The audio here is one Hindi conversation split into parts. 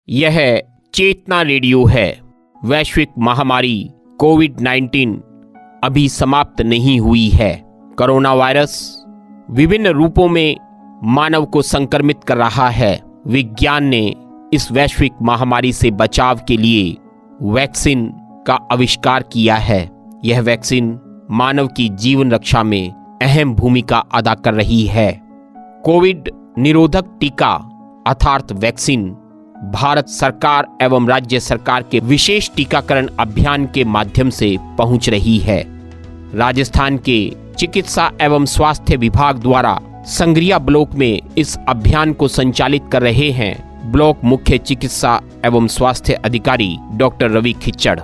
यह चेतना रेडियो है। वैश्विक महामारी कोविड-19 अभी समाप्त नहीं हुई है। कोरोना वायरस विभिन्न रूपों में मानव को संक्रमित कर रहा है। विज्ञान ने इस वैश्विक महामारी से बचाव के लिए वैक्सीन का आविष्कार किया है। यह वैक्सीन मानव की जीवन रक्षा में अहम भूमिका अदा कर रही है। कोविड निरोधक टीका अर्थात वैक्सीन भारत सरकार एवं राज्य सरकार के विशेष टीकाकरण अभियान के माध्यम से पहुंच रही है। राजस्थान के चिकित्सा एवं स्वास्थ्य विभाग द्वारा संग्रिया ब्लॉक में इस अभियान को संचालित कर रहे हैं ब्लॉक मुख्य चिकित्सा एवं स्वास्थ्य अधिकारी डॉक्टर रवि खिच्चड़।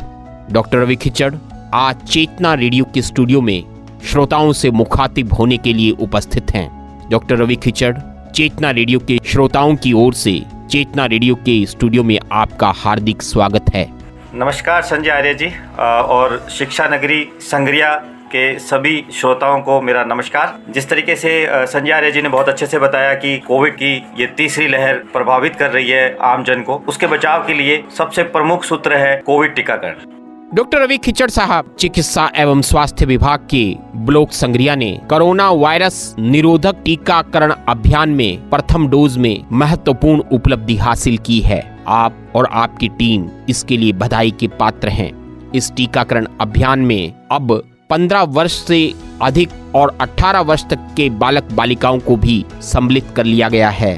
डॉक्टर रवि खिच्चड़ आज चेतना रेडियो के स्टूडियो में श्रोताओं से मुखातिब होने के लिए उपस्थित हैं। डॉक्टर रवि खिच्चड़, चेतना रेडियो के श्रोताओं की ओर से चेतना रेडियो के स्टूडियो में आपका हार्दिक स्वागत है। नमस्कार संजय आर्य जी और शिक्षा नगरी संग्रिया के सभी श्रोताओं को मेरा नमस्कार। जिस तरीके से संजय आर्य जी ने बहुत अच्छे से बताया कि कोविड की ये तीसरी लहर प्रभावित कर रही है आम जन को, उसके बचाव के लिए सबसे प्रमुख सूत्र है कोविड टीकाकरण। डॉक्टर रवि खिच्चड़ साहब, चिकित्सा एवं स्वास्थ्य विभाग के ब्लॉक संग्रिया ने कोरोना वायरस निरोधक टीकाकरण अभियान में प्रथम डोज में महत्वपूर्ण उपलब्धि हासिल की है। आप और आपकी टीम इसके लिए बधाई के पात्र हैं। इस टीकाकरण अभियान में अब 15 वर्ष से अधिक और 18 वर्ष तक के बालक बालिकाओं को भी सम्मिलित कर लिया गया है।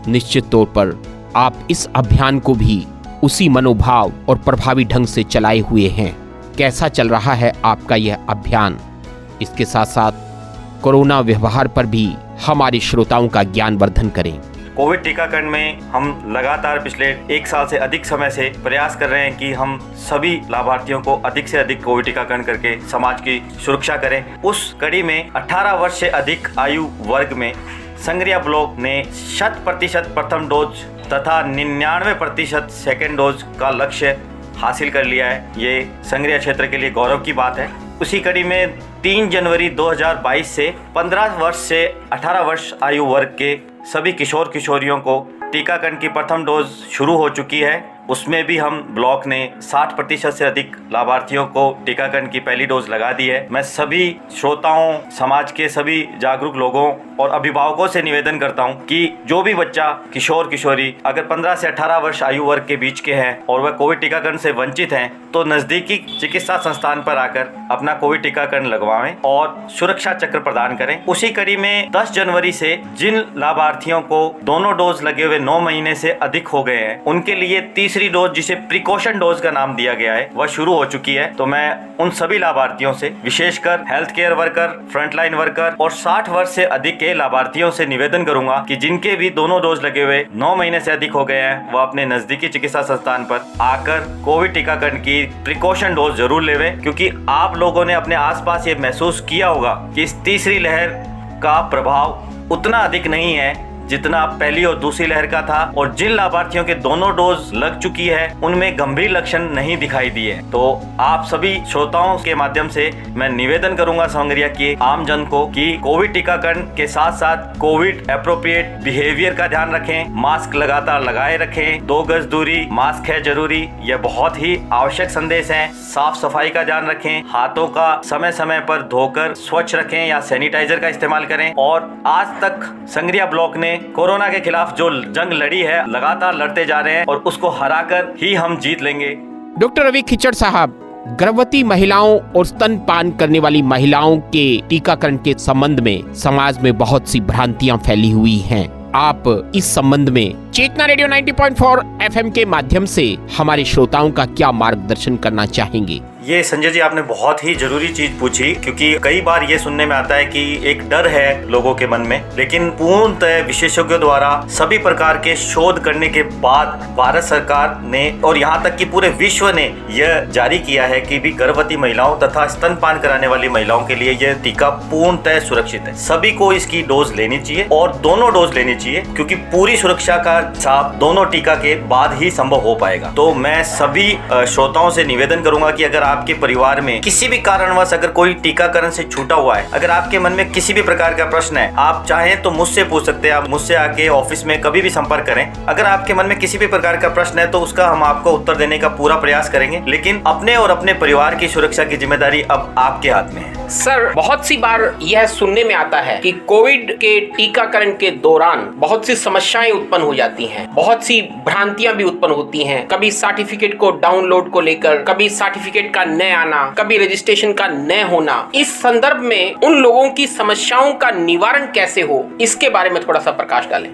निश्चित तौर पर आप इस अभियान को भी उसी मनोभाव और प्रभावी ढंग से चलाए हुए हैं। कैसा चल रहा है आपका यह अभियान? इसके साथ साथ कोरोना व्यवहार पर भी हमारे श्रोताओं का ज्ञानवर्धन करें। कोविड टीकाकरण में हम लगातार पिछले 1 साल से अधिक समय से प्रयास कर रहे हैं कि हम सभी लाभार्थियों को अधिक से अधिक कोविड टीकाकरण करके समाज की सुरक्षा करें। उस कड़ी में 18 वर्ष से अधिक आयु वर्ग में संग्रिया ब्लॉक ने 100% प्रथम डोज तथा 99% सेकेंड डोज का लक्ष्य हासिल कर लिया है। ये संग्रिया क्षेत्र के लिए गौरव की बात है। उसी कड़ी में 3 जनवरी 2022 से 15 वर्ष से 18 वर्ष आयु वर्ग के सभी किशोर किशोरियों को टीकाकरण की प्रथम डोज शुरू हो चुकी है। उसमें भी हम ब्लॉक ने 60% से अधिक लाभार्थियों को टीकाकरण की पहली डोज लगा दी है। मैं सभी श्रोताओं, समाज के सभी जागरूक लोगों और अभिभावकों से निवेदन करता हूं कि जो भी बच्चा, किशोर किशोरी अगर 15 से 18 वर्ष आयु वर्ग के बीच के हैं और वह कोविड टीकाकरण से वंचित हैं तो नज़दीकी चिकित्सा संस्थान पर आकर अपना कोविड टीकाकरण लगवाएं और सुरक्षा चक्र प्रदान करें। उसी कड़ी में 10 जनवरी से जिन लाभार्थियों को दोनों डोज लगे हुए 9 महीने से अधिक हो गए हैं उनके लिए तीसरी डोज, जिसे प्रिकॉशन डोज का नाम दिया गया है, वह शुरू हो चुकी है। तो मैं उन सभी लाभार्थियों से, विशेषकर health care worker, frontline worker और 60 वर्ष से अधिक के लाभार्थियों से निवेदन करूंगा कि जिनके भी दोनों डोज लगे हुए 9 महीने से अधिक हो गए हैं वह अपने नजदीकी चिकित्सा संस्थान पर आकर कोविड टीकाकरण की प्रिकॉशन डोज जरूर लेवें, क्योंकि आप लोगों ने अपने आसपास ये महसूस किया होगा कि इस तीसरी लहर का प्रभाव उतना अधिक नहीं है जितना पहली और दूसरी लहर का था। और जिन लाभार्थियों के दोनों डोज लग चुकी है उनमें गंभीर लक्षण नहीं दिखाई दिए। तो आप सभी श्रोताओं के माध्यम से मैं निवेदन करूंगा संग्रिया के आम जन को कि कोविड टीकाकरण के साथ साथ कोविड एप्रोप्रिएट बिहेवियर का ध्यान रखें, मास्क लगातार लगाए रखें, 2 गज दूरी, मास्क है जरूरी, यह बहुत ही आवश्यक संदेश है। साफ सफाई का ध्यान रखें, हाथों का समय समय पर धोकर स्वच्छ रखें या सैनिटाइजर का इस्तेमाल करें। और आज तक संग्रिया ब्लॉक ने कोरोना के खिलाफ जो जंग लड़ी है लगातार लड़ते जा रहे हैं और उसको हराकर ही हम जीत लेंगे। डॉक्टर रवि खिच्चड़ साहब, गर्भवती महिलाओं और स्तनपान करने वाली महिलाओं के टीकाकरण के संबंध में समाज में बहुत सी भ्रांतियां फैली हुई हैं। आप इस संबंध में चेतना रेडियो 90.4 FM के माध्यम से हमारे श्रोताओं का क्या मार्गदर्शन करना चाहेंगे? ये संजय जी आपने बहुत ही जरूरी चीज पूछी, क्योंकि कई बार ये सुनने में आता है कि एक डर है लोगों के मन में, लेकिन पूर्णतः विशेषज्ञों द्वारा सभी प्रकार के शोध करने के बाद भारत सरकार ने और यहाँ तक कि पूरे विश्व ने यह जारी किया है कि भी गर्भवती महिलाओं तथा स्तनपान कराने वाली महिलाओं के लिए यह टीका पूर्णतः सुरक्षित है। सभी को इसकी डोज लेनी चाहिए और दोनों डोज लेनी चाहिए, क्योंकि पूरी सुरक्षा का हिसाब दोनों टीका के बाद ही संभव हो पाएगा। तो मैं सभी श्रोताओं से निवेदन करूंगा कि अगर आप आपके परिवार में किसी भी कारणवश अगर कोई टीकाकरण से छूटा हुआ है, अगर आपके मन में किसी भी प्रकार का प्रश्न है, आप चाहें तो मुझसे पूछ सकते हैं। आप मुझसे आके ऑफिस में कभी भी संपर्क करें। अगर आपके मन में किसी भी प्रकार का प्रश्न है तो उसका हम आपको उत्तर देने का पूरा प्रयास करेंगे, लेकिन अपने और अपने परिवार की सुरक्षा की जिम्मेदारी अब आपके हाथ में है। सर, बहुत सी बार यह सुनने में आता है कि कोविड के टीकाकरण के दौरान बहुत सी समस्याएं उत्पन्न हो जाती हैं, बहुत सी भ्रांतियां भी उत्पन्न होती हैं। कभी सर्टिफिकेट को डाउनलोड को लेकर, कभी सर्टिफिकेट का न आना, कभी रजिस्ट्रेशन का न होना। इस संदर्भ में उन लोगों की समस्याओं का निवारण कैसे हो, इसके बारे में थोड़ा सा प्रकाश डालें।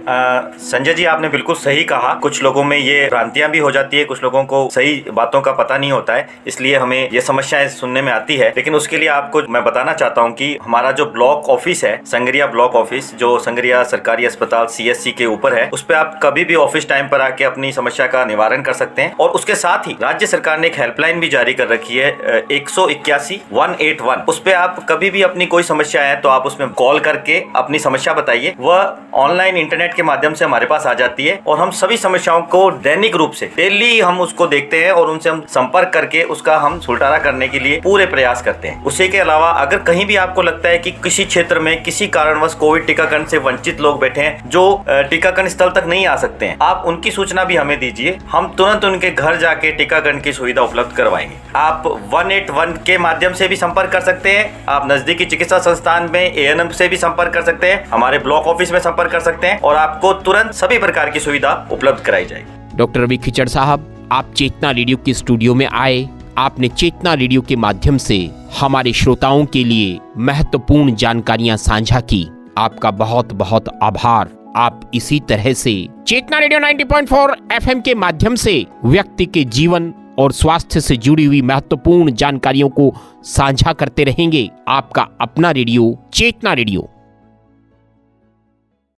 संजय जी, आपने बिल्कुल सही कहा। कुछ लोगों में ये भ्रांतियां भी हो जाती है, कुछ लोगों को सही बातों का पता नहीं होता है, इसलिए हमें ये समस्याएं सुनने में आती है। लेकिन उसके लिए आपको मैं बताना चाहता हूं कि हमारा जो ब्लॉक ऑफिस है, संगरिया ब्लॉक ऑफिस, जो संगरिया सरकारी अस्पताल CSC के ऊपर है, उस पे आप कभी भी ऑफिस टाइम पर आके अपनी समस्या का निवारण कर सकते हैं। और उसके साथ ही राज्य सरकार ने एक हेल्पलाइन भी जारी कर रखी है, 181-181। उस पे आप कभी भी अपनी कोई समस्या है तो आप उसमें कॉल करके अपनी समस्या बताइए। वह ऑनलाइन इंटरनेट के माध्यम से हमारे पास आ जाती है और हम सभी समस्याओं को दैनिक रूप से डेली हम उसको देखते हैं और उनसे हम संपर्क करके उसका हम सुलटारा करने के लिए पूरे प्रयास करते हैं। उसी के अलावा अगर कहीं भी आपको लगता है कि किसी क्षेत्र में किसी कारणवश कोविड टीकाकरण से वंचित लोग बैठे हैं जो टीकाकरण स्थल तक नहीं आ सकते हैं, आप उनकी सूचना भी हमें दीजिए। हम तुरंत उनके घर जाके टीकाकरण की सुविधा उपलब्ध करवाएंगे। आप 181 के माध्यम से भी संपर्क कर सकते हैं। आप नजदीकी चिकित्सा संस्थान में ANM से भी संपर्क कर सकते हैं, हमारे ब्लॉक ऑफिस में संपर्क कर सकते हैं और आपको तुरंत सभी प्रकार की सुविधा उपलब्ध कराई जाएगी। डॉक्टर रवि खिचड़ साहब, आप चेतना रेडियो के स्टूडियो में आए, आपने चेतना रेडियो के माध्यम से हमारे श्रोताओं के लिए महत्वपूर्ण जानकारियां साझा की। आपका बहुत बहुत आभार। आप इसी तरह से चेतना रेडियो 90.4 FM के माध्यम से व्यक्ति के जीवन और स्वास्थ्य से जुड़ी हुई महत्वपूर्ण जानकारियों को साझा करते रहेंगे। आपका अपना रेडियो चेतना रेडियो।